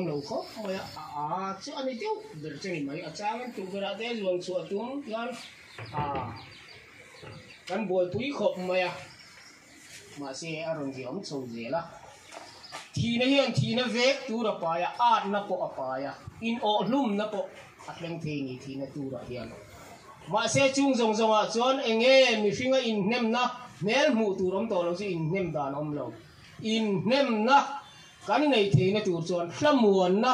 om lo kho maya chu ani tiu der chei mai achang tu gara te luang chu atum yan kan boi pui khop maya ma se aron gi om chou je la thi na hian thi na vek tu ra pa ya at na po apa ya in o lum na po atleng the ni thi na tu ra hian ma se chung zong zong a chon enge mi finga in nem na nel mu tu rom to lo si in nem dan om lo in nem na kan nei the na tu chon hlamuan na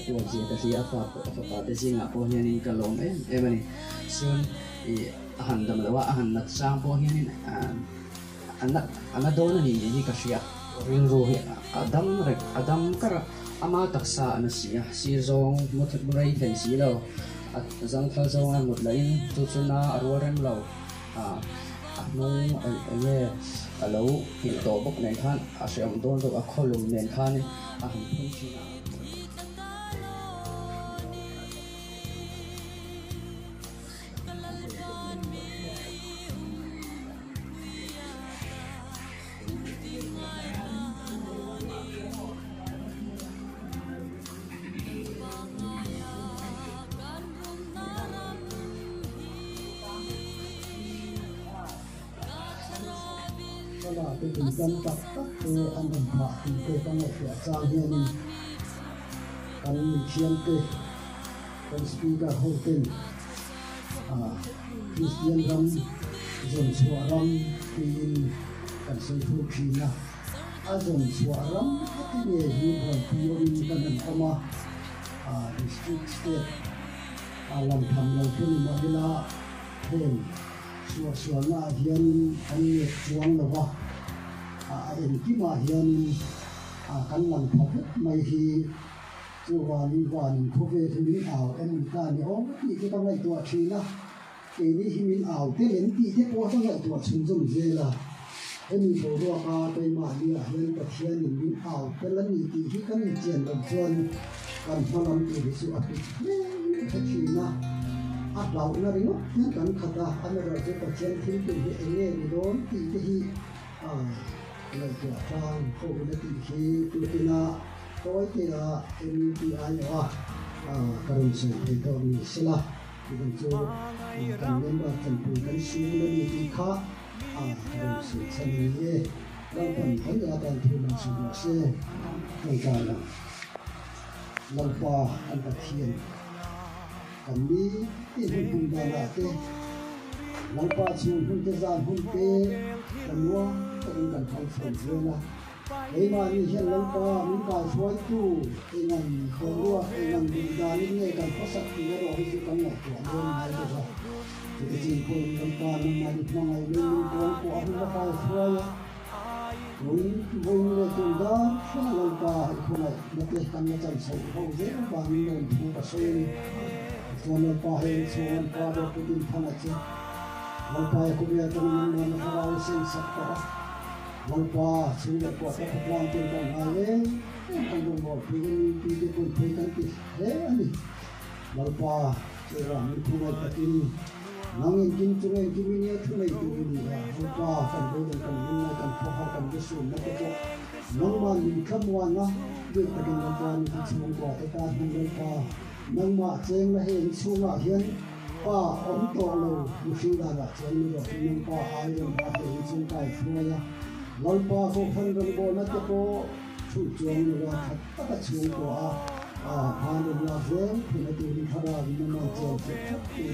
ตัวเสียแต่เสียฝากแต่สิ่งอ่ะพวกนี้นี่ก็ลงมันนี่ส่วนอาหารดำแล้วว่าอาหารนักสร้างพวกนี้นี่อันนั้นโดนนี่ก็เสียเรื่องรู้เหตุอดัมก็อามาตักษาอันเสียสีจงมุดบุไรเห็นสีเราจังฟ้าจงอันมุดเลยจุดน่าอร่อยเรื่องเราน้องเนี่ยเราเห็นตัวบุกในท่านเสียงโดนตัวข้อลงในท่านอาหารพุ่งชีนาเป็นการตัดตัวอันดับผ่านตัวตั้งแต่จางเฮียนการเขียนเตะการสปีกโฮเทนคริสเตียนรัมจนสวารัมปีนการใช้ทุกทีนะจนสวารัมที่เนี่ยมีความพิโรนกันนั่นเข้ามาดิสตริกสเตทลำทำเราพูดมาเวลาเห็นส่วนหน้าเฮียนอันนี้จวงหรือว่าเอ็นที่มาเฮียนกันหลังพบไม่ฮีตัววันพบเวทีมินอ่าวเอ็นการเนี่ยโอ้ที่ก็ต้องไล่ตัวทีนะเอ็นนี่ฮิมินอ่าวที่เห็นที่ที่ว่าต้องไล่ตัวชุนจงเจล่ะเอ็นตัวรัวไปมาเนี่ยเฮียนกับเฮียนมินอ่าวเป็นละนี่ที่กันเจียนกับชวนกันมาลำตัวที่สุดเนี่ยทีนะเราเนี่ยริโน่เนี่ยกันขัดอันเราจะกับเชียนทิ้งตัวเองเนี่ยโดนตีที่อะไรตัวฟางโควิดตีที่ตัวที่น่าตัวที่น่าMPI ว่าการุณสุดตัวนี้สิละที่เป็นตัวการเงินแบบเป็นผู้กันสู้เลยที่ข้าการุณสุดเสน่ห์เราเป็นคนอยากการทุนสุดเสียในการเราฟ้าอันตะเคียนอันนี้ที่หุ่นดาราเตะหลังป้าชูหุ่นเจริญหุ่นเตะกันว่าเป็นการทำฝนเลยนะไอ้มานี่เห็นหลังป้ามีการช่วยตู้ไอ้นั่นเขารู้ว่าไอ้นั่นดีดานี่เนี่ยการพัฒนาที่เราให้ดูกันหน่อยตัวเรื่องอะไรก็ได้ที่จริงคนหลังป้ามันมาดูมาไอ้เรื่องตัวตัวอันนั้นก็ช่วยvùng này chúng ta không làm cả khu này một cái căn nhà trần sầu không dễ và mình thu cả xây còn làm cả hệ số làm cả được cái tinh thần là chứ làm cả cũng như trong mình làm cả sinh sạch cả làm cả sinh được quả các làm tiền đồng này đấy không dùng một cái quân cái thế anh đi làm cả chỉ là mình thu này cái nangin kin tungai kimini thungai duni ya pa kan do kan minna kan pha kan bisu na ko nang ma ni khamwa na du takin na pa ni chung ko ta ta hang pa nang ma cheng na hen chunga hian pa om to lo ni shu da ga cheng ni ro ni pa ai ron pa he chung kai phua ya lal pa ko phan ron bo na ko chu chuang ni ra khat ta chung ko han la zen ni tu ni khara ni ma che che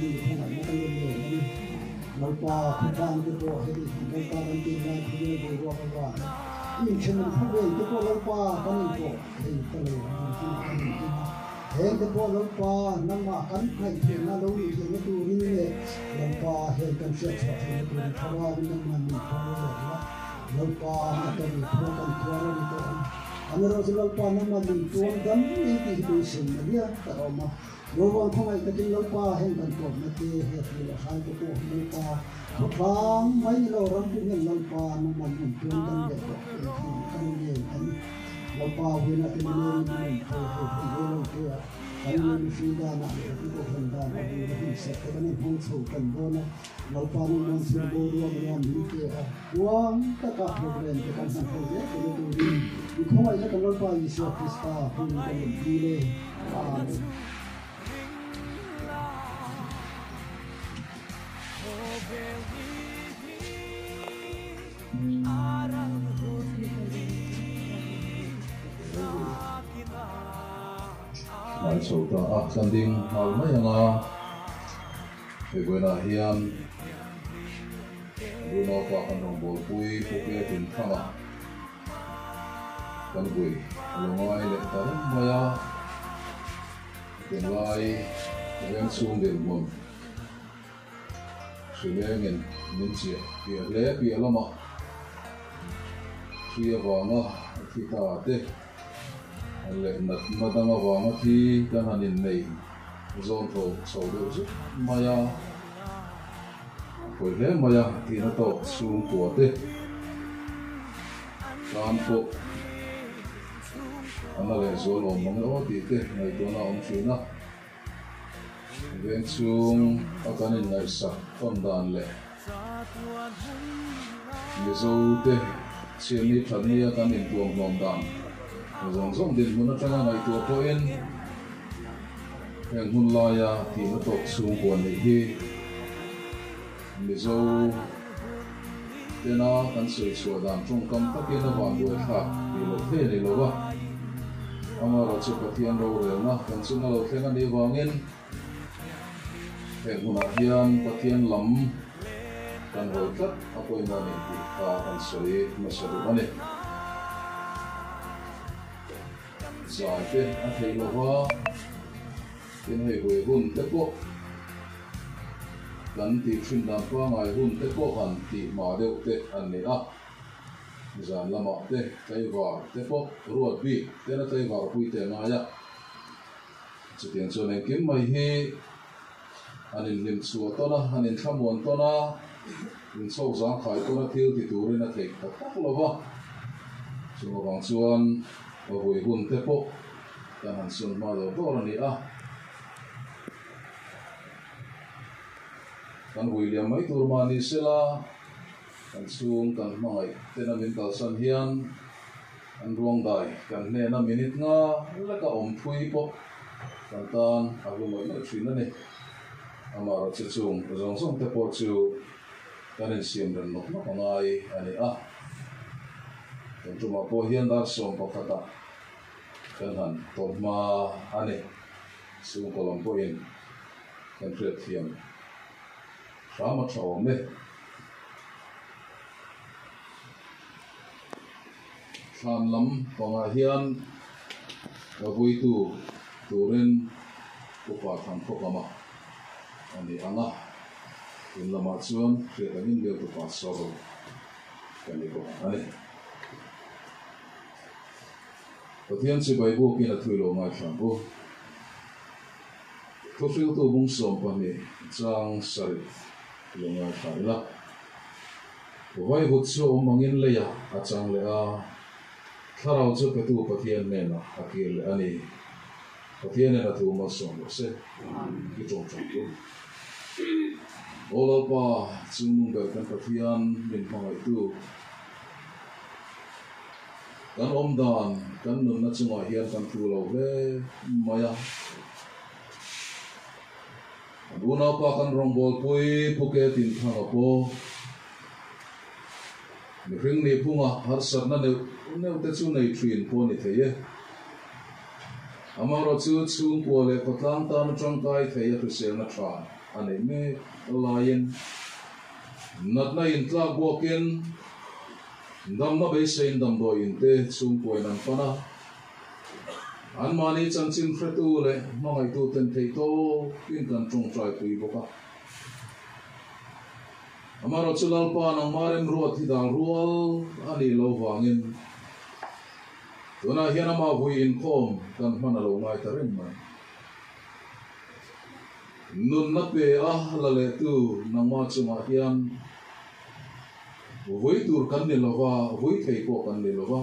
ni khana na kan le ni lal pa khu ban ke ko he ni ka ran ti na khu ni bo ro ba ni chen ni khu ni ko lal pa kan ni ko he ta le ni he ke ko lal pa na ma kan khai the na lo ni he ni tu ni le lal pa he kan che che ni tu ni khara ni ma ni ko le lal pa na kan ni ko kan ko ni ko Amaro silal pa na maging tuwang dam iti isin na niya taroma. Lobang kung ay kating lalpa henggan ko na ti hetlo sa ito ko lalpa. Kapang may nilaw din yung lalpa na maging tuwang dam dito. Kanilin kan lalpa huwi natin nilin ko ilaw kaya. Kanilin sida na ito ko handa na ito sa kanin hongso kando na lalpa naman sinaboro ang mga huwag kakaproblem kan sa kaya ito Ikaw ay nakalol pa Yesu Kristo kung pili. Amen. Mai sota sanding hal mai nga pegona hian Bruno pa kanong bol pui puke tin thama kan bui longai le tarum maya denlai yang sung del mon sulengen minche pia le pia lama pia wanga kita te le nat madanga wanga thi kan hanin nei zon tho so do su maya poi le maya ti na to sung ko te kan po Ana le zo lo mong o ti te ngai to na om china ven chung akanin nai sa ton dan le ye zo te chini thani akanin tuang nom dan zong zong din mun atanga ngai to ko en heng hun la ya ti na to chung ko ni hi ye zo te na kan sei so dan chung kam ta ke na wan do tha ni lo the ni lo wa Amaro Chupatian Rorena, Consumer of Fenani Wangin, Hunahian, Patian Lam, Kan Rokat, Apoimani, and Soli, Masadumani. Zate, Atilova, in a Hun Tepo, Ganti Chinampa, my Hun Tepo, and the Madote and the up. Zan lama te taiwa te po ruat bi te na taiwa pui te nga ya chutiang chuan en kim mai hi anin lim chu to na anin thamon to na in so zang khai to na thil ti turin a thei tak lova chunga wang chuan a hui hun te po tan han sun ma do to ni a kan William mai tur ma ni sela kan sung kan mai tena min kal san hian an ruang dai kan ne na minute nga la ka om phui po kan tan a lu mai na thina ne amaro che chung zong song te po chu kan in siam ran no no ngai ani a kan tu ma po hian dar som po kata kan han to ma ani sung ko lam po in kan pret hiam sama chaw me San lam pangahian kabui tu turin upa thang kokama ani anga in lama chuan khetamin de tu pa soro kani ko ani pathian se bai bu kin a thuilo ngai thang bu to fil tu bung som pa ni chang sari lo ngai thaila vai hut so mangin le ya achang le a Tharau chu ka tu pathian ne na akil ani pathian na tu ma som se ki chong chong tu Olapa chung ber kan pathian min mangai tu kan omdan kan nun na chunga hian kan thu lo le maya aduna pa kan rongbol pui phuket in thanga po ni ring ni phunga har sarna ne te chu nei thin po ni theye amaro chu chung po le patlang tan tangkai theye tu sel na tha ane me lain natna in tla bokin dam na be sein dam do in te chung po nan pana an mani chan chin fretu le mangai tu ten thei to in kan chung trai pui boka amaro chulal pa nang maren ruat hi dang rual ani lo wangin tuna hian ama vui in khom kan hmana lo ngai ta ren mai nun na pe la le tu nang ma chunga hian vui tur kan ni lova vui thei ko kan ni lova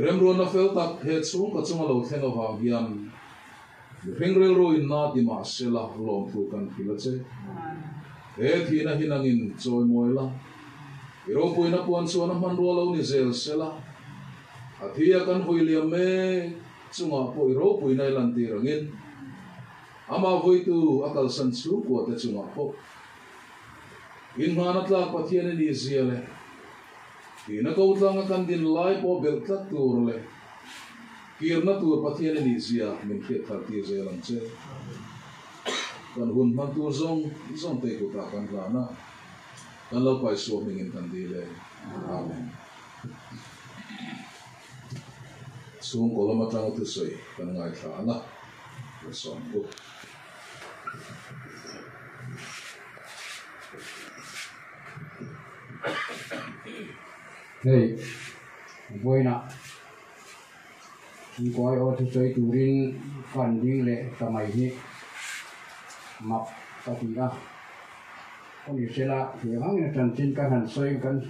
rem ro na fel tak he chung ka chunga lo thena wa hian ring rel ro in na ti ma sela lom thu kan phila che he thi na hinangin choi moila iro pui na puan chuan a man ro lo ni zel sela athia kan vui liam me chunga pui ro pui nai lan ti rangin ama vui tu akal san chu ko te chunga po in mana tla pathian ni ziale ina ko tlang kan din lai po bel tlat tur le kirna tur pathian ni zia min khit thar ti zelam che kan hun man tu zong te ko ta kan lana kan lo pai so mingin kan di le amen sung ko lama tang tu sei kan ngai tha na son ko hey voi na chúng coi ô tô chơi turin phần đi lệ tamai hi map tatia con đi xe la thì hang như trần trên căn hành xoay căn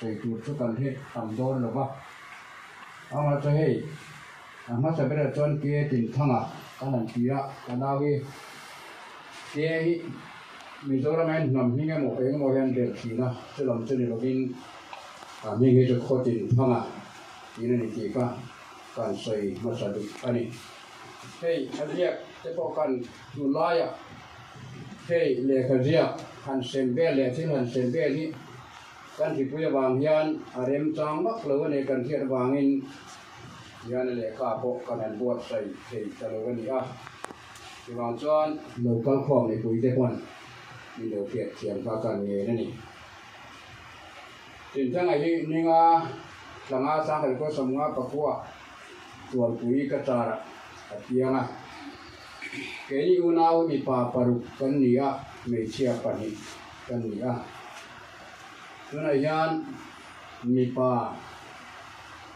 xoay tuột cho căn hết tầm đo là ba ông là chơi hey mà sẽ bây giờ chọn kia tìm thằng à căn hành kia căn nào kia hi mình cho ra men nằm như cái một cái đẹp thì na sẽ làm cho điều kiện mình cái chỗ khó tìm thằng à thì nên chỉ có cần xoay mà sẽ được anh ấy hey anh liệt cái bộ cần tu lai à hey lệ cái gì hành xem bé lệ thì hành xem bé đi cần thì bây giờ vàng hiền rem trang bắc lâu này cần thiết vàng in hiền lệ cả bộ cần hành buat xoay hey cho lâu này à thì vàng chọn lâu các phòng này quý thế quan đi đầu tiệt tiền và cần nghề này tình trạng này nhưng là sang thành phố sông ngã bạc qua tuần quý cái trà tiếng cái như nào bị pa paru kan nia mấy chia pani kan nia tu này hian mi pa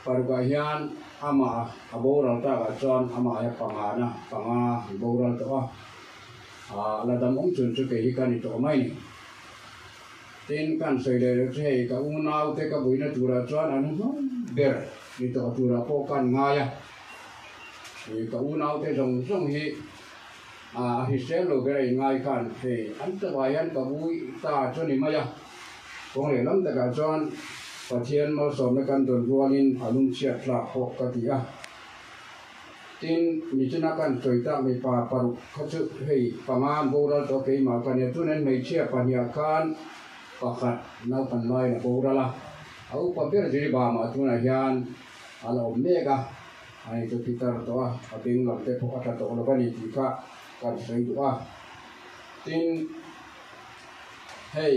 paru cái hian ama aboral ta cái chọn ama ya pangana panga aboral to là đam ông chuẩn cho cái cái chỗ mai tin kan soi le che ka unau te ka buina tura chon anu ber ni to tura po kan ngaya ni ka unau te jong hi hi selo ber ngai kan he an ta wayan ka bui ta cho ni maya kong le lam ta ka chon pathian mal som na kan don ruanin alung chiat la ho ka ti a tin ni chuna kan soi ta me pa paru khachu hei paman boral to ke ma kan ne tunen me chia pania kan pakat nau pan lai na borala au papir jiri ba ma tuna hian ala omega ai to pitar to a aping lam te pho ata to lo bani ti ka kan sei tu a tin hey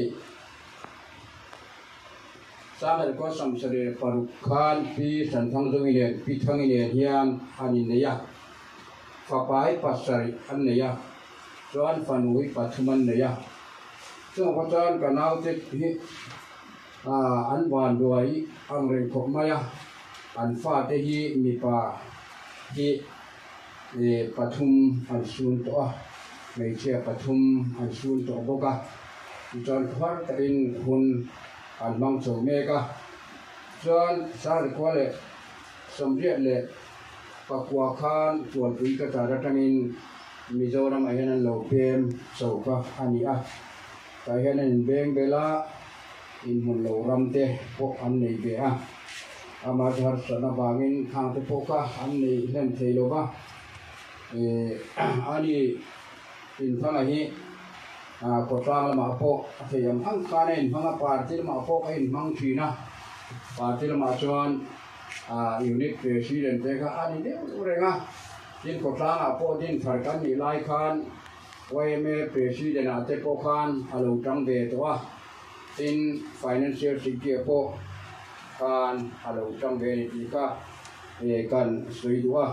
samal ko sam sare paru khan pi san thang dong ile pi thang ile hiam ani ne ya fa pai pasari an ne ya chuan fanui pathuman ne ya chung có chân cả nào chết hi ăn hoàn đuổi ăn rừng khop maya ăn pha te hi mi pa hi pathum ăn sun to mấy chia pathum ăn sun to boka chọn thoát in hun ăn mang chầu me ka chọn sa ko le som riat le pakwa khan chuan pui ka ta ra tangin Mizoram ay nan lo pem so ka ani a kai hanan beng bela in hun lo ramte po an nei be a ama har sana bangin khang te po ka an nei len theilo ba ani in phanga hi ko tang ma po theyam hang ka nen phanga party ma po ka in mang thina party ma chuan unit president te ka ani de urenga din ko tang po din tharkan ni lai khan YMA president ate po khan alo tang be to a in financial security po khan alo tang be ni ka kan sui dua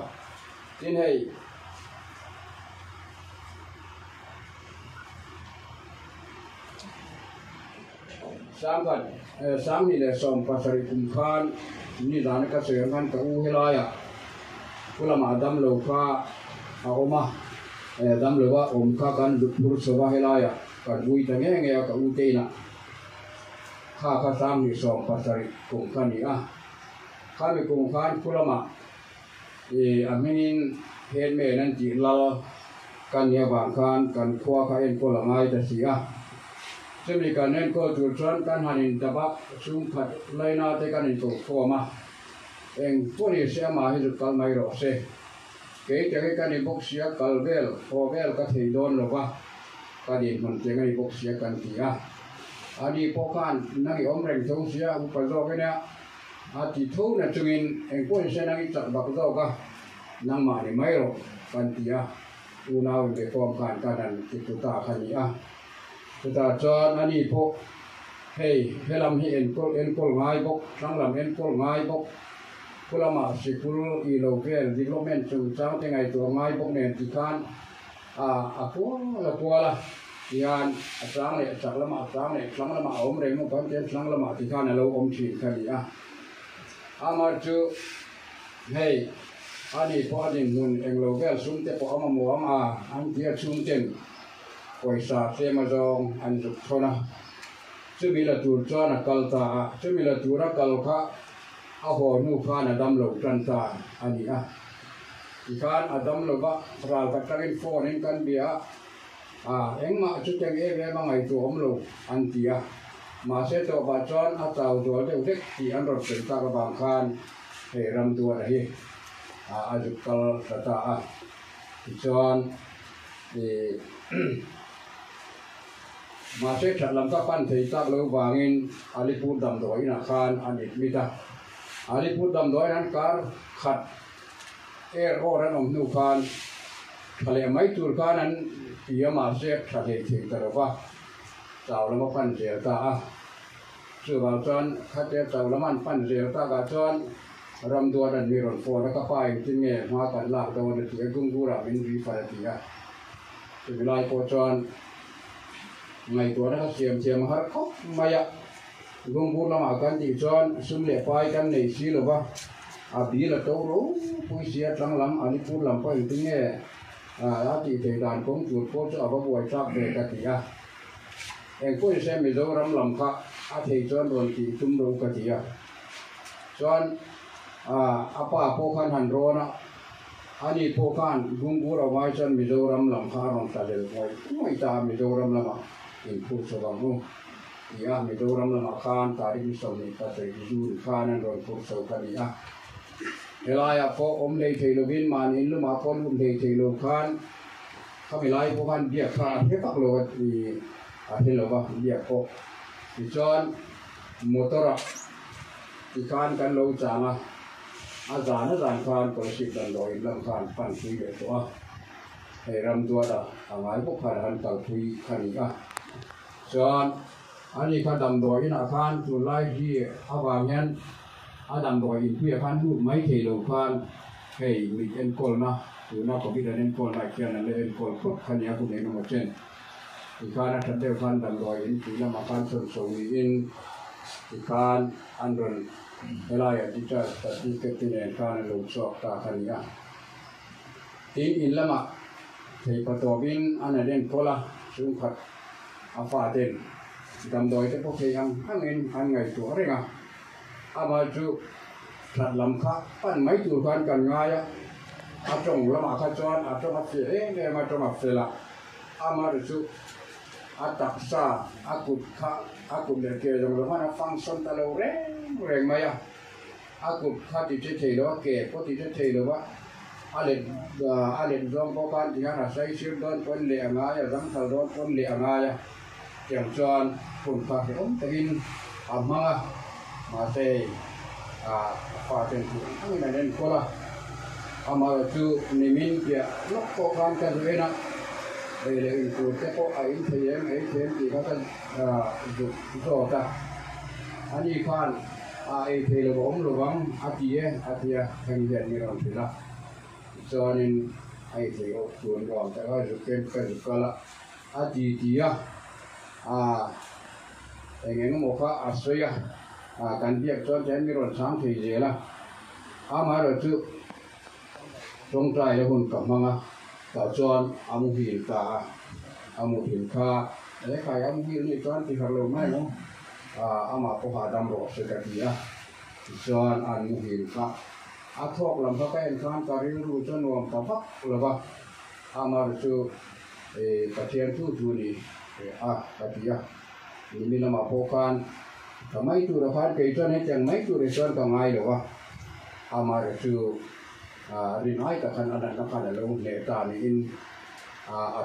tin hei sang ni le som pasari kum khan ni dan ka se kan ka u helaya ulama dam lo ka oma dam lo wa om ka kan pur so wa helaya kan ui ta nge ka u te na ka sang ni som pasari kum khan ni a ka mi kum khan ulama aminin hen me nan ji la kan ya bang khan kan khwa ka en ko la ngai ta si a Semi kanen ko tujuan kan hanin tabak sumpat laina te kanin ko koma eng puni sia ma hidup kal mai ro se ke te kanin bok sia kalbel hovel ka theidon lo ba kanin mun te ngai bok sia kan tia ani pokan nagi omreng thong sia upazo kena ati thu na chungin eng puni sia nagi chak bak zo ka nang ma ni mai ro kan tia unaw de kom kan kanan kituta khania kita chọn anh đi po hey làm hiện en kol ngai bok sang làm en kol ngai bok kula ma sikul I local development chung chang te ngai tu ngai bok nen ti kan aku la yan asang le chak lama asang le sang lama om re mo kan te sang lama ti kan lo om chi kan ya ama chu hey ani po adin mun en local sum te po ama mo ama an dia chung ten quay sa xe mà dòng ăn dục thôi na chứ bị là tuột cho là cầu ta chứ bị là tuột ra cầu khá hồ nu khan là đâm lục trần ta anh đi thì khan là đâm lục á ra cái cái phone nên căn bia em mà chút chẳng em mà ngày tu ông lục anh đi mà sẽ cho bà chọn tàu rồi đều thích thì anh rồi chuyển ta cái bằng khan để làm tua đấy anh dục cầu ta thì chọn thì mà sẽ thật làm các bạn thấy tác lâu vangin Alipur đầm đói na khan anit mita Alipur đầm đói nan kar khát air or an om nu khan thale mai tur khan an pia mà sẽ thật hệ thì tờ va tàu làm pan rẻ ta chưa vào chân khát tàu làm ăn pan rẻ ta cả chân ram đua đàn miron phò nó các phải tin nghe hoa cảnh lạc đâu nên chỉ gung gu ra bên vi phải thì thì lại có chân ngày tuổi đó xiêm hết khóc maya gung gu làm akan thì chân sum lệ phai kan này xí rồi ba bí là đâu rồi pui xía trắng lắm anh pui làm phải tin nghe thì thầy đàn cũng chuột phố cho bà buổi trap về cả thì em pui xem mình đâu làm khác thầy chân rồi thì tum đâu cả thì chân apa khan han ro na ani khan gung gu ra mai chân Mizoram làm khá rong ta del moi ta Mizoram lama in pu so bang nu ia Mizoram lama khan ta ri so ni ta se ju khan an ron pu so ka ni helaya po om lei thei lovin man in lu ma kon um lei thei lo khan kami lai po khan bia khan he pak lo ni hello ba bia po ti chon motora ti khan kan lo changa azan khan ko si dan loi lam khan pan thui de to he ram tua da angai ko khan han kal thui khani chon ani kha dam doi na khan tu lai hi awang yan adam doi in thui khan du mai thei lo khan hei mi en kol na tu na ko bi da en kol na kian na le en kol ko khan ya ku ne no chen ti khan ta de khan dam doi in tu la ma khan so in ti khan andron helaya dita tadi ketinen kan lo sok ta khania tin in lama thei patobin anaden pola sum khat afa den dam doi te po thei ang hangin an ngai tu renga ama chu thlat lam kha pan mai tu kan kan nga ya trong lama kha chuan trong a fe ne ma trong a fe la ama ru chu ataksa akut kha akut le ke jong lama na function ta lo reng maya akut kha ti che thei lo ke ko ti che thei lo ba alen zong ko kan ti na sai sim don pon le anga ya jang thal don pon le anga ya yang chuan pun kha he takin amanga ma se fa ten tu ang na den ko la ama tu nimin pia lok ko kan ka ruena le in tu te ko ai them ti ka du zo ta ani khan ai the lo bom lo bang atia thang yen ni ron ti la cho nên ai thì có tuần còn tại có được thêm cái được coi là ti ya anh em một cái xoay cần việc cho chén cái rồi sáng thì dễ là mà rồi chứ trong trai nó còn cầm mang cả cho amu hiền cả amu hiền kha đấy cái amu hiền này cho thì phải lâu mai không mà có hà đam rồi sẽ cái gì cho amu hiền kha thọc làm sao cái anh khán cả riêng rồi cho nó tập pháp là ba mà rồi chứ cái chuyện tu này cái gì ini nama pokan kamai tu rakan ke itu ne yang mai tu restoran kamai lo wa amar tu rinai ka kan ada nakal lo le ta ni in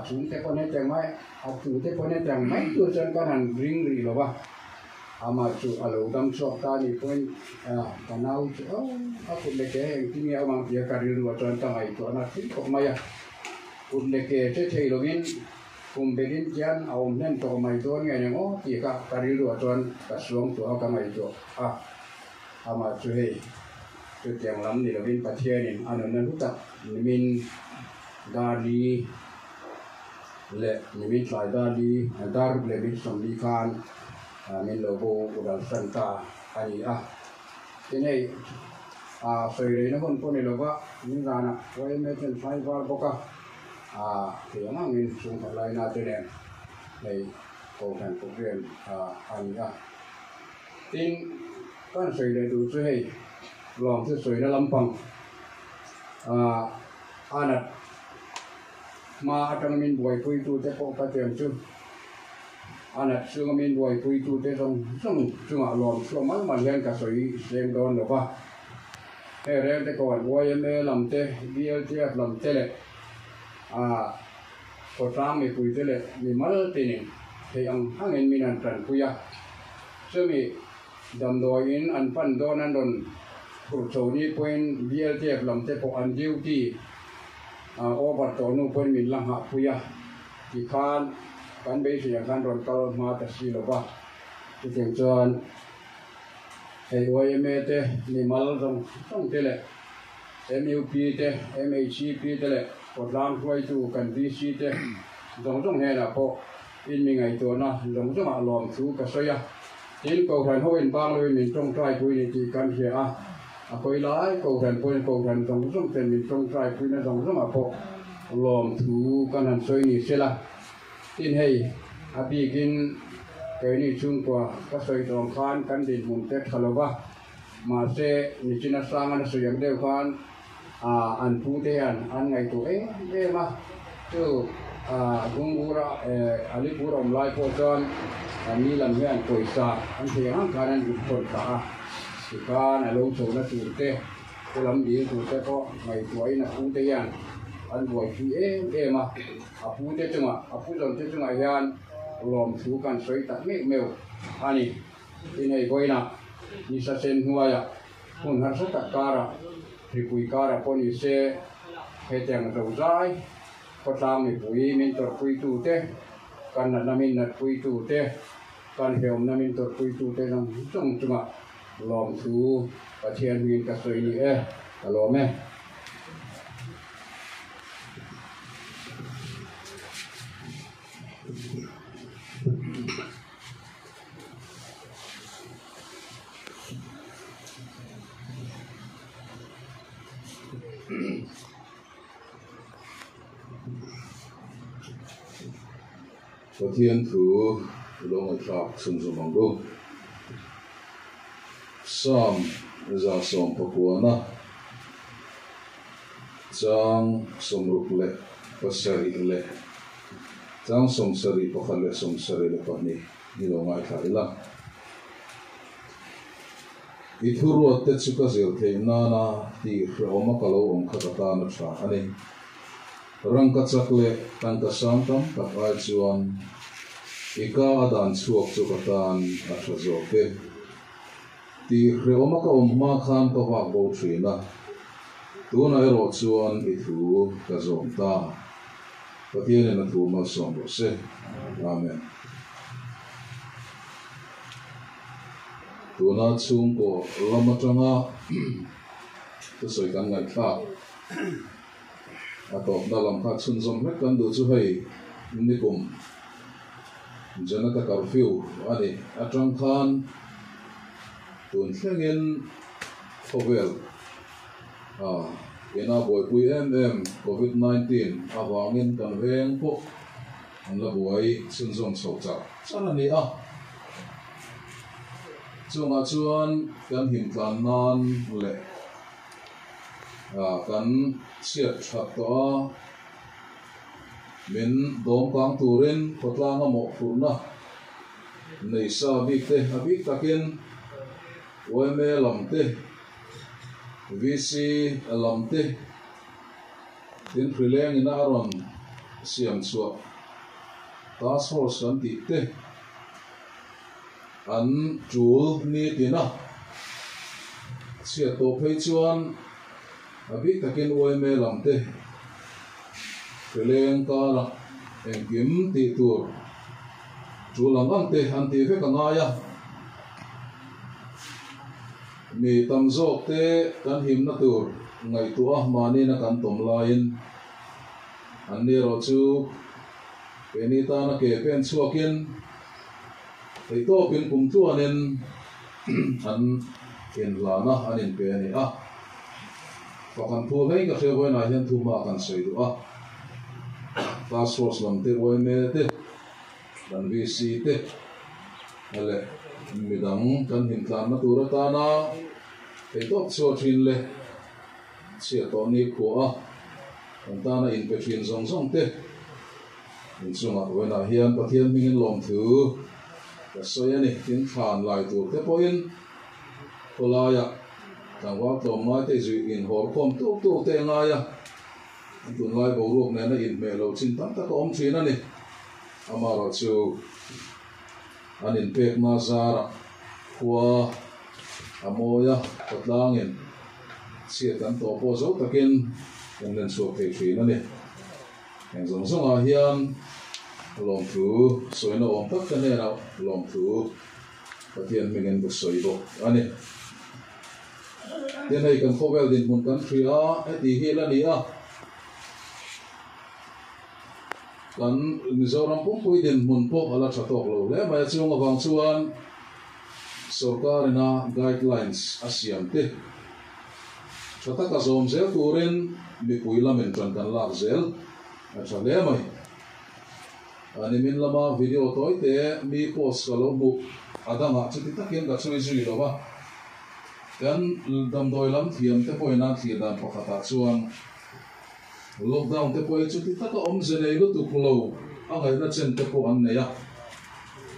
chung te ko ne yang mai chung te ko ne yang mai tu jan kan ring ri lo wa amar tu alo dam chok ta ni point kanau tu aku le ke yang kini amang dia karir wa jan kamai tu anak ti ko maya un le ke te thei lo min begin jan aum nen to mai to nge ne ngo ti ka kari ru aton ka suang to ka mai to ama chu hei tu tiang lam ni lo bin pa thia ni anu nan hu ta min dali le ni min sai dali dar le bin som li khan min lo bo udal san ta ani ti nei soi re na kon ni lo ba ni ga na wai me chen sai ba bo ka thì nó mình xuống phải lại na trên đèn này cầu thành cầu riêng anh tin con sợi để đủ chơi lòng thứ sợi nó lâm bằng anh mà trong mình buổi cuối tu thế có tiền chứ anh xưa mình buổi cuối tu thế xong chung lòng xong mấy mà hiện cả sợi xem đón được ba thế rồi thế còn buổi em làm thế bia thế làm thế này ko tram mi pui tele mi mal tini he ang hangen minan tran puya semi dam do in an pan do nan don pu cho ni point biel te lam te po an duty over to nu point min lang ha puya ki khan kan be si kan ron kal ma ta si lo ba ti teng chon he oi me te mi mal dong tele MUP te MHP tele có làm quay tu cần đi xí thế, giống hè là có in mình ngày tuần na giống mà làm chú cả xoay tin cầu thần hồi bang rồi mình trong trai quỳ này thì cần gì quay lái cầu thần giống tiền mình trong trai quỳ nó giống mà có làm chú cần hành xoay này sẽ là tin hay bị kinh cái này chung qua các xoay trong khan cần đến muốn tết khalo mà sẽ như chỉ là sang anh xoay yang đều khan an pute an ngai tu ma tu gungura alipura omlai po jon ni lam hian poisa an the ang kanan gu pon ka kan alo chu na tu te lam di tu te ko ngai tu ai na pute yan an boi fi ma pute chunga pu jon te chunga hian lom chu kan soi ta me meu ani inai boina ni sa sen huaya hun har sa ta kara thì quỳ cara poni se he teng rau zai ko tlam mi pui min tor pui tu te kan na min na pui tu te kan heom na min tor pui tu te nang chung chunga lom thu pa thian min ka soi ni ka lo me có thiên thủ lo ngồi trọc sum sum bằng đô sam ra som pakua na chang somruk le pasari le chang somsari pakhale somsari le pani ni lo ngai thai la ithuru te chuka zel theina na ti roma kalo om khata na tha ani rangka chakle tangka samtam takai chuan ika adan chuak chukatan athazo ke ti roma ka om ma khan ka wa bo thina tuna ero chuan ithu ka zom ta pathian na thu ma som bo se amen tuna chung ko lama tanga tu soi kan ngai tha atop dalam kha chun zom mek kan du chu hei nikum janata curfew ani atang khan tun thlengin khovel ena boy pui covid-19 awangin kan veng po an la buai chun zom chho cha chan ani chunga chuan kan him tlan nan le kan chiat that to min dom kang turin potlang mo furna nei sa bik te abik takin oime lamte vc lamte tin prileng ina aron siam chua task force kan ti te an chul ni tina chia to phei chuan abik takin oime lamte prileng ka la engkim ti tur chulang ante an ti fe ka ngaya mi tam zok te kan him na tur ngai tu mani na kan tom lain an ni ro chu penita na ke pen chuakin ei to pin kum chu anen an ken lana anin pe ni pakan thu hei ka khewai na hian thu ma kan sei du task force lam te wai me te dan vc te ale midang kan him tlan na tura ta na ei to cho thin le chia to ni khu kan ta na in pe thin zong zong te in chunga wai na hian pathian mingin lom thu ka soya ni tin khan lai tur te poin kolaya tang wa to mai te zu in hor khom tu te nga ya tun lai bo ruok ne na in me lo chin tam ta ko om thina ni amaro chu anin pek na zara khua amoya patlangin sia kan to po zo takin kan len so pe thina ni en zong zong a hian lom thu soina om tak ka ne na lom thu pathian mingen bu soi bo ani den hai kan khovel din mun kan thri eti hi la ni kan mizoram pui din mun po ala thatok lo le mai chung awang chuan sarkar na guidelines asiam te thata ka zom zel turin mi puila men tran kan lak zel acha le mai ani min lama video toy te mi post ka lo bu adanga chuti takin ka chui zui lo ba kan dam doi lam thiam te poina thia dan pakhata chuan lockdown te poi chuti taka om zenei lu tu klo angai na chen te po an neya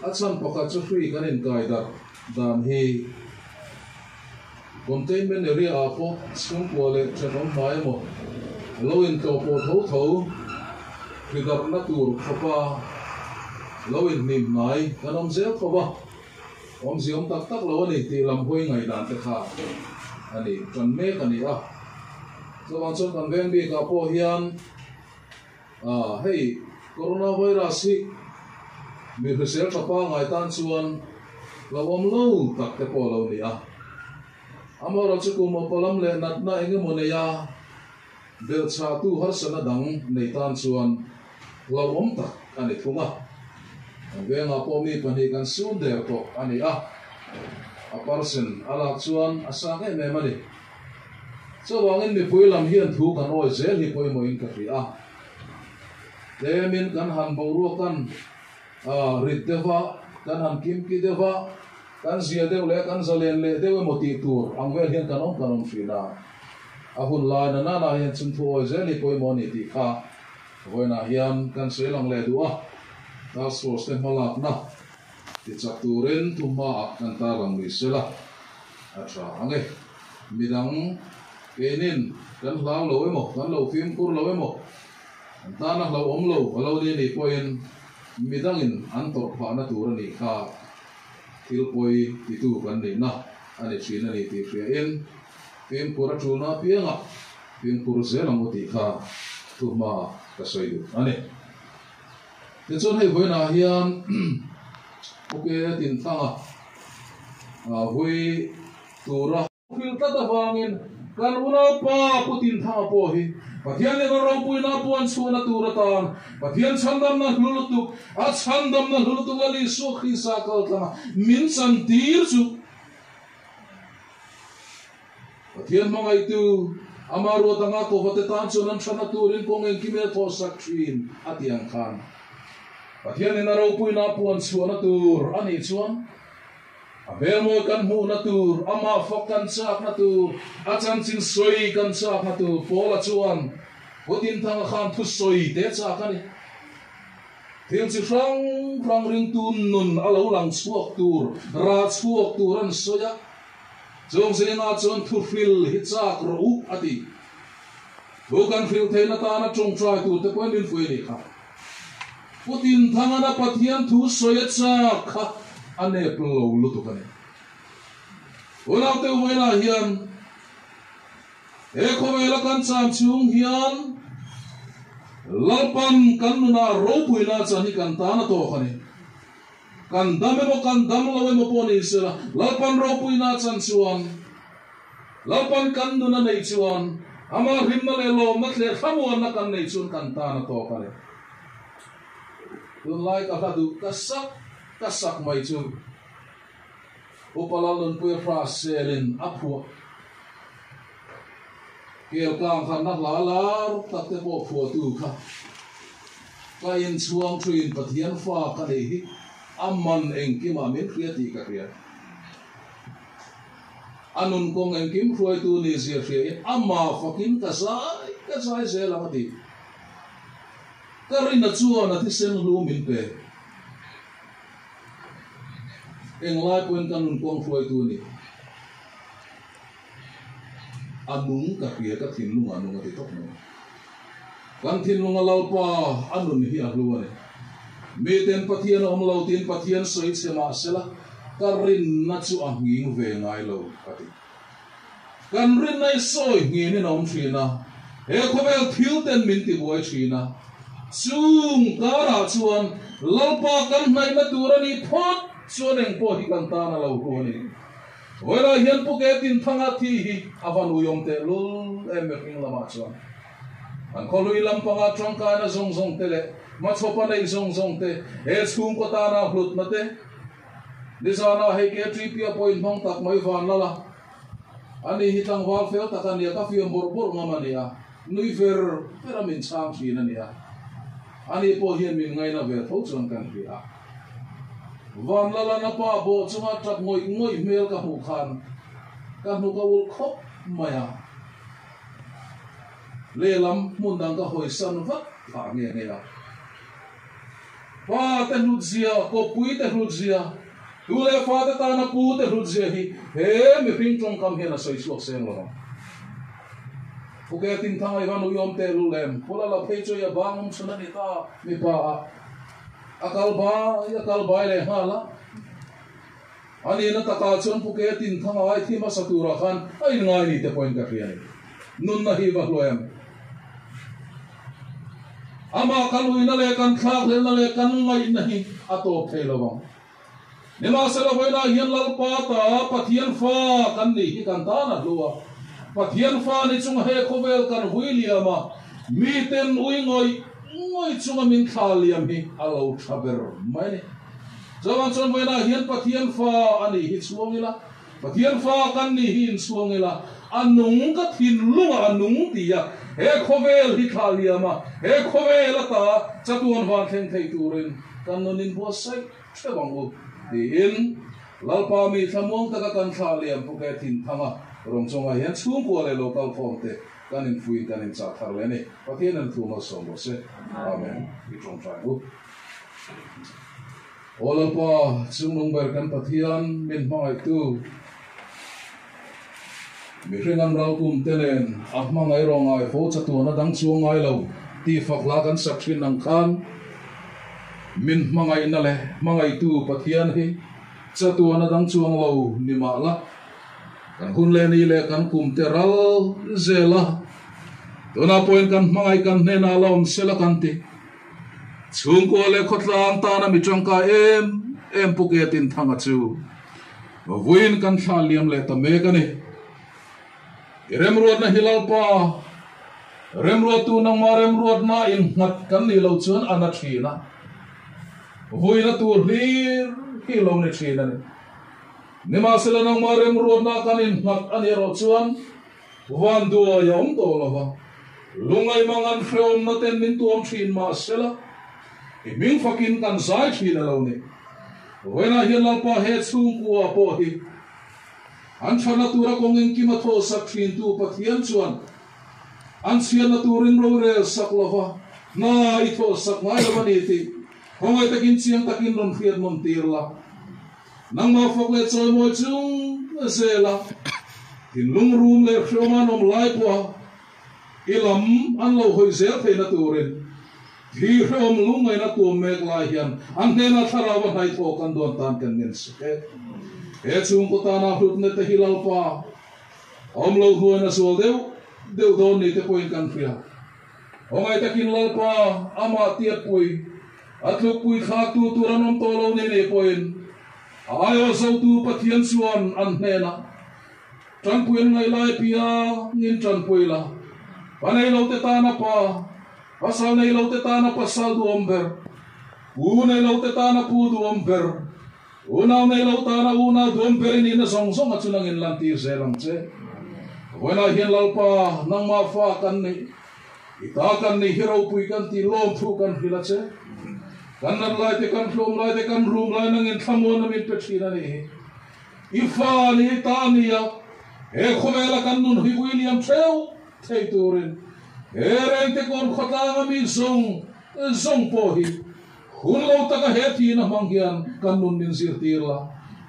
achan pakha chu free kanin kai da dan hi containment area po skung pole chenom mai mo lo in to po tho kidar na tur khopa lo in nim nai kanom zel khoba om ziom tak lo ani ti lam hoi ngai dan te kha ani tron me kani so bang chon kan veng bi ka po hian hei coronavirus hi mi resel tapa ngai tan chuan lawom lo tak te po lo ni amaro chu kum polam le nat na enge moneya bel cha tu har sana dang nei tan chuan lawom tak ani thunga venga po mi pani kan su der to ani a person ala chuan asa ke me mani so wangin mi pui lam hian thu kan oi zel hi poi mo in ka ri le min kan han bo ru kan rit deva kan han kim ki deva kan zia de le kan zalen le de mo ti tur ang vel hian kan om fi na ahun lai na na hian chun thu oi zeli poimon ni ti kha voina hian kan sei lang le du a task force ten malak na ti chaturen tuma kan ta lang mi sela atra ange midang kenin kan hlau lo emo kan lo phim kur lo emo ta na lo om lo ni poin midangin an tor pha na tur ni kha thil poi ti tu kan ni na ani china ni ti fia in phim pura chuna pianga phim pur zelang uti kha tuma ka soidu ani te chon hei voina hian oke tin thanga voi tura fil ta da wangin kan una pa putin thanga po hi pathian le ro puina puan suna tura tan pathian chandam na hulutu a chandam na hulutu ali so khisa kal tama min san tir chu pathian mangai tu amaro tanga ko vote tan chunan thana turin kongeng kimel to sakrin atiang khan pathian ina ro puina puan suna tur ani chuan abelmo kan mu na tur ama fokan sak na tur achan chin soi kan sak na tur pola chuan putin thang khan thu soi te chak ani thil chi rang ring tun nun alo lang chuak tur ra chuak tur an soya chong sena chon thu fil hi chak ro up ati thu kan fil theina ta na chong trai tu te point in foi ni kha putin thang na pathian thu soya chak kha ane plo lu tu kan ona te wela hian e ko wela kan cham chung hian lalpan kan na ro puina chani kan ta na to khani kan dam lo mo poni sela lalpan ro puina chan chuan lalpan kan nu na nei chuan ama rim na le lo mat le khamuan na kan nei chun kan ta na to khani tun lai ka du kasak mai chu upalalun pui fra selin apua kel kang khan na lalar takte bo phu tu kha ka in chuang thin pathian fa ka nei hi amman engkima min kriati ka ria anun kong engkim khoi tu ni zia khre amma fakin ka sai zela mati karina chuana thi sen lu min pe eng lai point kanun kong khoi tu ni anung ka pia ka thin lunga nunga ti tok no kan thin lunga lau pa anun hi a lu ne me ten pathian om lo tin pathian soi sema sela karin na chu a nging ve ngai lo ati kan rin nai soi ngi ni nom thina e khobel thil ten min ti boy thina chung kara chuan lalpa kan nai na turani phot chuaneng po hi kan ta na lo hu ni wala hian puke tin thanga thi hi avan uyom te lul em ring lama chuan an kholui lampanga tangka na zong tele ma chopa nei zong te e chhum ko ta na hlut na te disana he ke tripia point mong tak mai van lala ani hitang wal fel takania ka fiam bor ngamania nui ver peramin chang chi na nia ani po hian min ngai na ve tho chon kan ria van lala na pa bo chunga tak ngoi mel ka hu khan ka nu ka ul khop maya lelam mundang ka hoi san va pa nge ya pa te luzia ko pui te luzia tu le fa te ta na pu te luzia hi he me ping tong kam he na soi suak sen lo Puke tin thang ai vanu yom te lulem pola la phecho ya bangum suna ni ta mi pa akal ba le hala ani na taka chon puke tin thang ai thima satura khan ai ngai ni te point ka riani nun na hi ba loyam ama kalui na le kan thak le na le kan ngai na hi ato phelo bang nima sala hoina hian lal pa ta pathian fa kan ni hi kan ta na luwa pathian fa ni chung he khovel kan huiliama mi ten ui ngoi chung min khaliam hi alo thaber mai ni jawan chon hoina hian pathian fa ani hi chuangila pathian fa kan ni hi chuangila anung ka thin lunga anung tia he khovel hi khaliama he khovel ta chatuan van theng thei turin kan nonin bo sai thewang u in lalpa mi thamong ta kan khaliam puke thin thanga rong chong ai hian chung ko le local form te kanin fui kanin cha thar le ni pathian an thu ma som bo se amen ki trong trai bu ola pa chung nong ber kan pathian min mai tu mi ringan rau kum tenen ahma ngai rong ai fo cha tu na dang chuang ai lo ti fakla kan sakhin nang khan min mangai na le mangai tu pathian hi cha tu na dang chuang lo ni ma la kan hun le ni le kan kum te ral zela tuna point kan mangai kan ne na lom sela kan ti chung ko le khotlang ta na mi changka em puketin thanga chu vuin kan thla liam le ta me ka ni remruat na hilal pa remruat tu nang ma remruat na in ngat kan ni lo chuan ana thina vuina tu hlir hi lo ni thina ni nima sela nang ma remruat na kan in ngat ani ro chuan wan du yom to lo ba lungai mangan freom na ten min tuam thin ma sela iming fakin kan sai thina lo ni vuina hilal pa he chung ku po hi an chana tura kongin kima tho sak thin tu pathian chuan an sian na turin ro re sak lova na I tho sak ngai lova ni ti hongai takin chiang takin ron khiat mon tirla nang ma fok le choi mo chung zela tin lung room le khoma nom lai kwa ilam an lo hoi zel the na turin thi rom lung ngai na tu mek lai hian an ne na tharawa hai tho kan don tan kan nen se e chung ko ta na hlut ne te hilal pa om lo huan na sol deu don ni te point kan fia ongai takin lal pa ama tiat pui atluk pui khak tu turanom to lo ne point ayo so tu pathian chuan an hena tran puin ngai lai pia ngin tran pui la panai lo te ta na pa pasal nei lo te ta na pasal du omber u nei lo te ta na pu du omber una nei lo ta na una du omber ni na song song achunang in lan ti selang che wena hian lalpa nang ma fa kan ni ita kan ni hero pui kan ti lom thu kan hila che kan nan lai te kan hlom lai te kan room lai nang in thamon na min pe thina ni ifa ni ta ni ya e khomela kan nun hi William Treu thei turin e ren te kon khota nga mi zong po hi hun lo ta ka he thi na manghian kan nun min sir tirla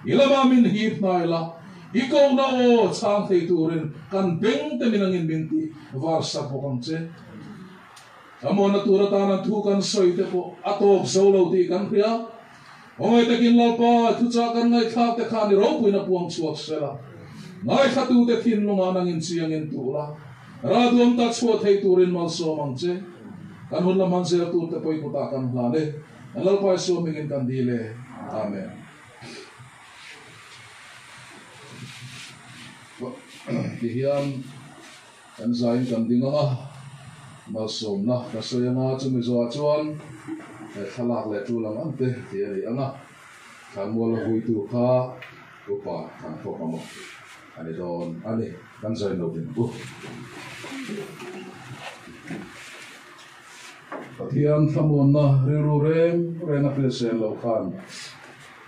ilama min hip nai la ikaw na o chang thei turin kan beng te minangin binti var sa po kang che amo na tura ta na thu kan soi te po atop solo ti kan pria ongoi takin lalpa thu cha kan ngai thak te khani ro pui na puang chuak sela ngai khatu te thin lunga nangin chiang in tula radom ta chua thei turin mal so mang che kan hun la man se tu te poi puta kan hla ne lalpa so mingin kan dile amen Kihiam kan zain kan dinga masom na kasayanga chumi zo chuan thalak le tu lang ante ti ri anga kamol hui tu kha upa kan ko kamo ani don ani kan zain no din bu Kihiam thamon na riru rem rena pesen lo khan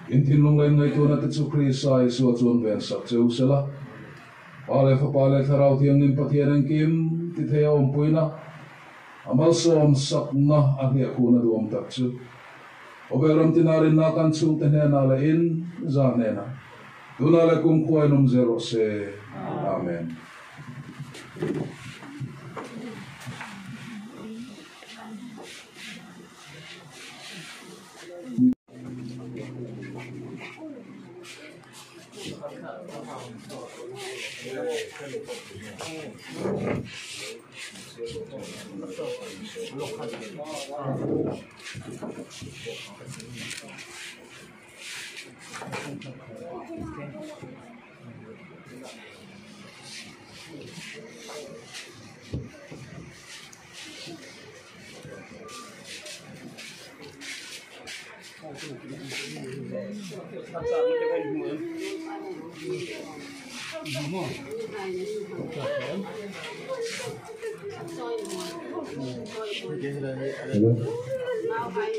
intin long lai ngai tu na te chu Krisai so chuan ven sak cheu sela pale fa pale tharau thiang nin pathian ang kim ti thea om puina amal som sak na ania kuna du om tak chu oberam tinarin na kan chung te na la in za ne na tuna le kum khoi nom zero se amen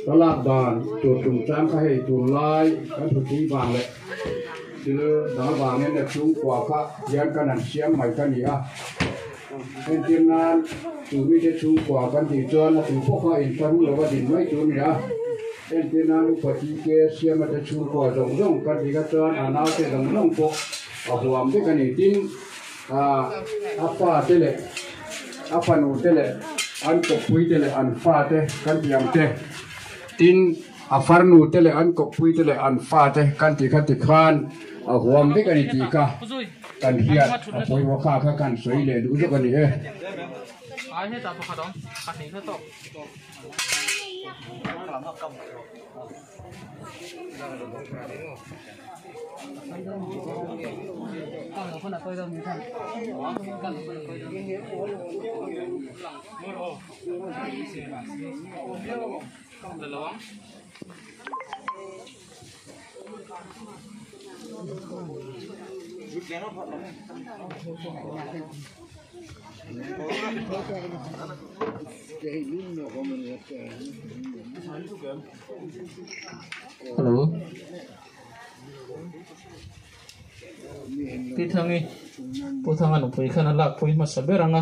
ตลาดบานจุดจุ่มจ้างให้จุ่มลายกันทุกที่บางเลย til dang wangin na chung kwa kha yan kan an siam mai kan ni a en tin nan tu mi de chung kwa kan ti chon na tu pho kha in pan lo wa din mai chu ni a en tin nan ko ti ke siam ma de chung kwa rong rong kan ti ka chon ana te rong rong po a huam te kan ni tin apa te le apa nu te le an ko pui te le an fa te kan tiam te tin a farnu te le an ko pui te le an fa te kan ti khan a huam te kan ti ka kan hiat a poi wa kha kha kan soi le du zo kan ni e ai hết ta pa dong pa ni kha to Hello. Pithangi puthanga no pui khana lak pui ma saberanga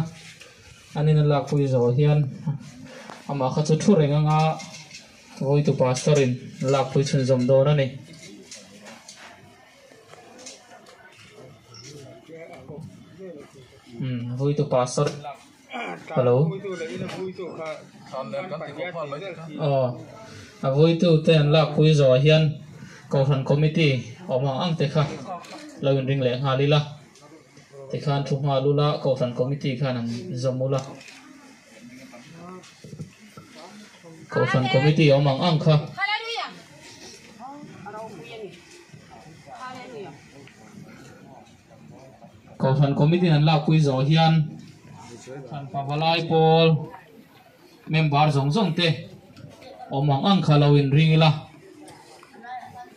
anina lak pui zo hian ama kha chu thurenga nga voi tu pastorin lak pui chun zom do na ni voi tu pastor. Hello. Voi tu ten lak pui zo hian cầu thần committee ở mà ăn thế kha lời ring lệ hà lila thế khan chụp hà lula cầu thần committee khan ăn zoom mula cầu thần committee ở mà ăn kha cầu thần committee ăn lạc quy gió hiền thần pavalai Paul member zong zong te ở mà ăn kha lời ring la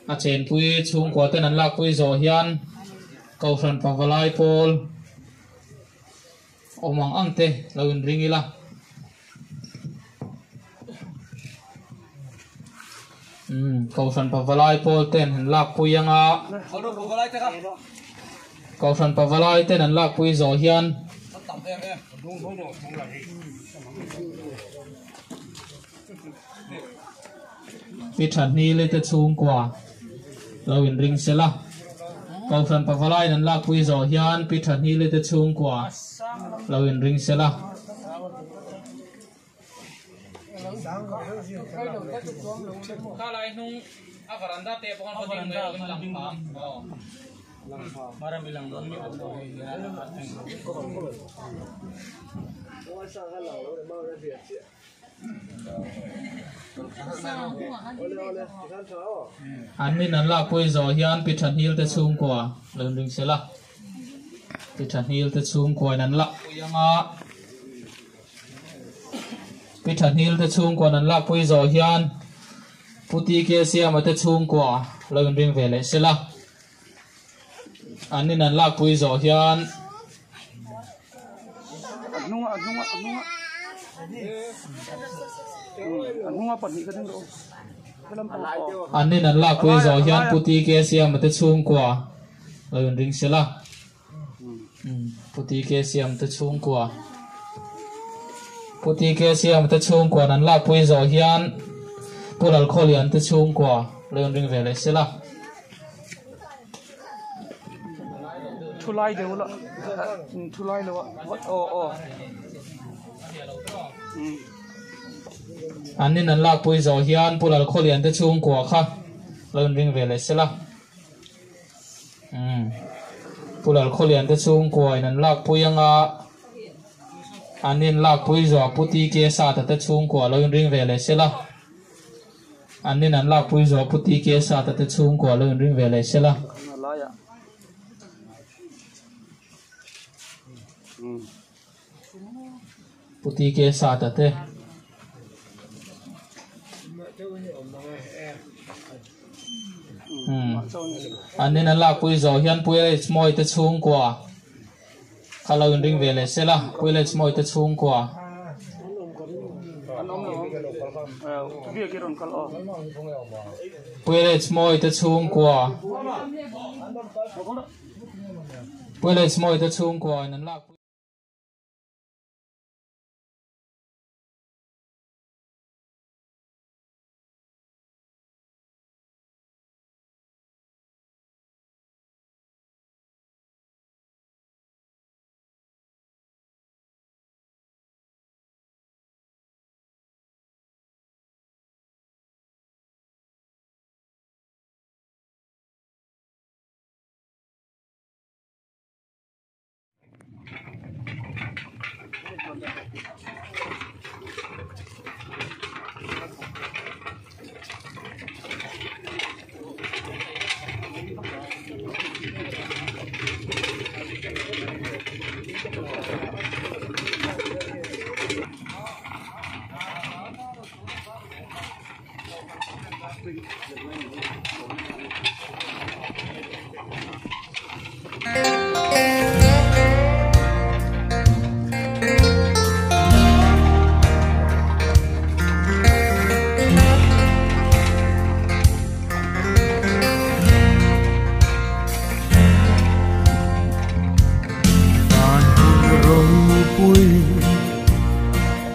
a chen pui chung kwa ten an lak pui zo hian kau san pavalai Paul omang ang te lawin ringila kau san pavalai Paul ten an lak pui anga kau san pavalai ten an lak pui zo hian pithan ni le te chung kwa lawin ring sela kau san pavalai nan lak pui zo hian pithan ni le te chung kwa lawin ring sela khalai nung avaranda te pokon poding me lawin lam maram bilang don mi Anin an lak pui zo hian pithan hil te chung kwa lawin ring sela pithan hil te chung kwa nan lak pui anga pithan hil te chung kwa nan lak pui zo hian puti ke siam te chung kwa lawin ring ve le sela anin an lak pui zo hian anin an lak pui zo hian puti ke siam te chung kwa lawin ring sela puti ke siam te chung kwa puti ke siam te chung kwa nan lak pui zo hian pulal kholian te chung kwa lawin ring ve le sela Tulai deu la, tulai lo, oh. Anin an lak pui zo hian pulal kholian te chung kwa kha lawin ring ve le sela pulal kholian te chung kwa in an lak pui anga anin lak pui zo puti ke sa ta te chung kwa lawin ring ve le sela anin an lak pui zo puti ke sa ta te chung kwa lawin ring ve le sela puti ke sa ta te anin an lak pui zo hian pui le moi te chung kwa khalawin ring ve le sela pui le moi te chung kwa bia cái ron kal o Pwede mo ito chung kwa. Pwede mo ito chung kwa nan lak.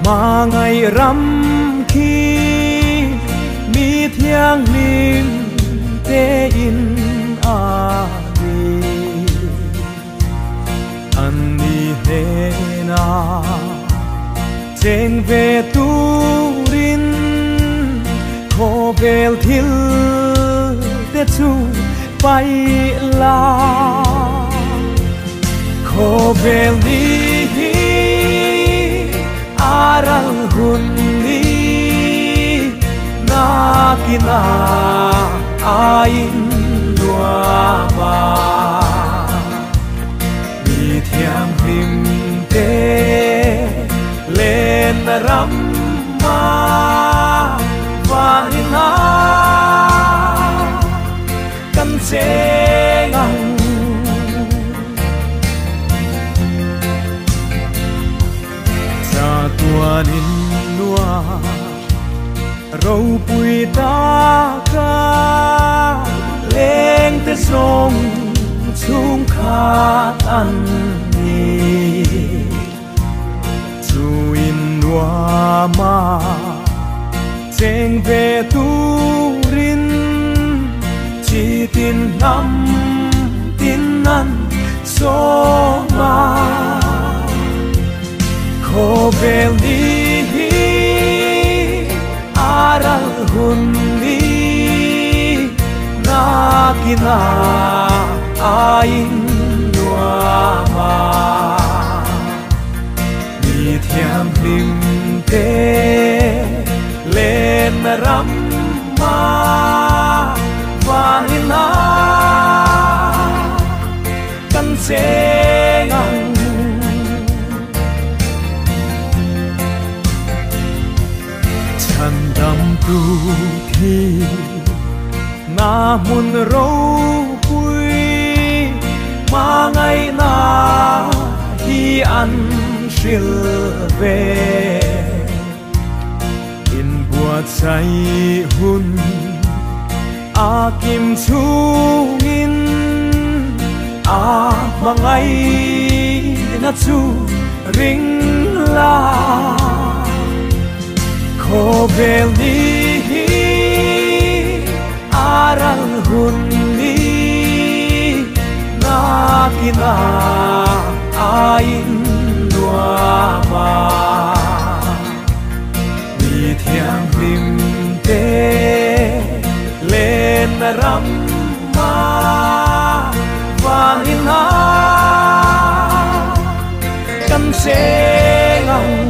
Mà ngày rằm khi mi thiêng liêng tê in a đi anh đi hè na trên về tu rin khô bèl thiêu tê chu bay la khô bèl đi aral hundi na kina ain nuama mi thiam him te lên ramma vanina kan se ngang tuan in lua râu bụi ta ca lên tới sông chung khát ăn nhì chu in lua ma trên về tu rin chỉ tin năm tin ăn số ma khô bèl đi aral hundi na kina ain nuama mi thiam him te lên ramma vanina kan se ngang đam tu thi na mun râu bụi mà ngày na hi ăn sil về in bùa say hun a kim chung in a mà ngày na chu ring la khô bèl đi aral hundi na kina ain nuama mi thiang lim te lên ramma vanina kan se ngang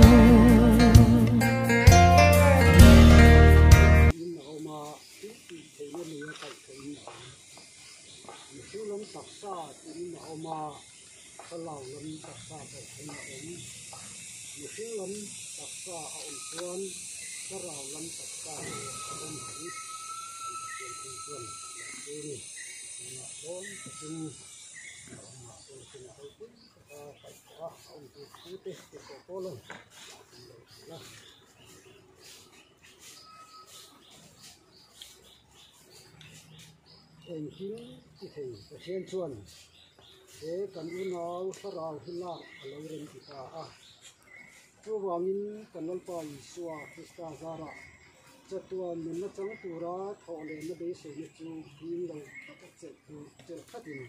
em kín thì thầy và thiên chuan thế cần u nào phá rào hin lạc lâu ren thì ta chu wangin kan lal pa isua krista zara chatuan min na chang tura thole na be se ni chu him lo ka che tu che khatin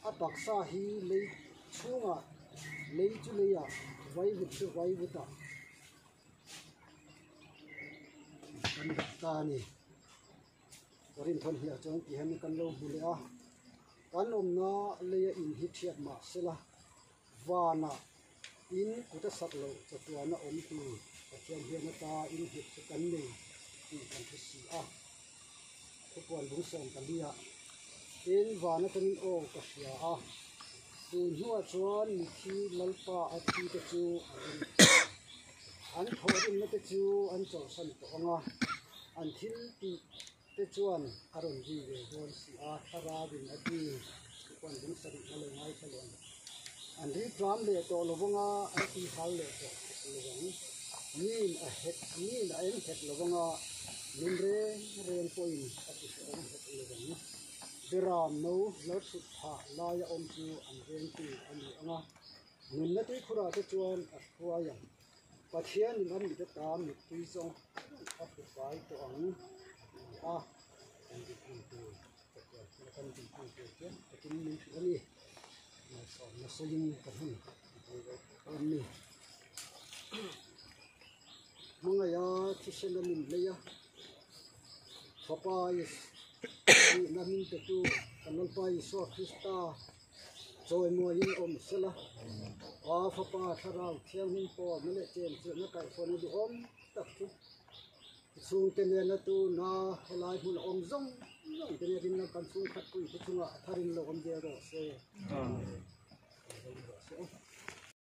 atak sa hi le chunga le chu le ya vai vut chu vai vuta kan ta ni rin thon hi chang ki han kan lo bule a kan om na le in hi thiat ma sela wana in kuta saklo chatuana om tu pathian hian ta in hit chu kan nei ti kan thi si a thupuan bung som kan dia in wana kan o ka sia a tu nuwa chuan ni thi lalpa a thi te chu an thorin na te chu an chaw san to anga an thil ti te chuan aron ji ve hon si a thara din a ti thupuan bung sari na le ngai thalon an ri tram le to lovanga an ti hal le to lovang nin a het nin a en het lovanga nin re ren point a ti om het lovang beram no lot su tha la ya om chu an ren ti ani anga nin na ti khura te chuan a khua ya pathian in an mi te tam mi tui song a pu pai to ang a an ti tu kan ti tu te kin min ani na soling kahun ani mga ya tisena min leya papa is na min te tu kanal pa iso krista joy mo in om sela a papa tharau thiang min po na le chen chu na kai phone du om tak chu sung te ne na tu na helai hun om zong zong te ne din na kan sung khat pui chu nga tharin lo om de ro se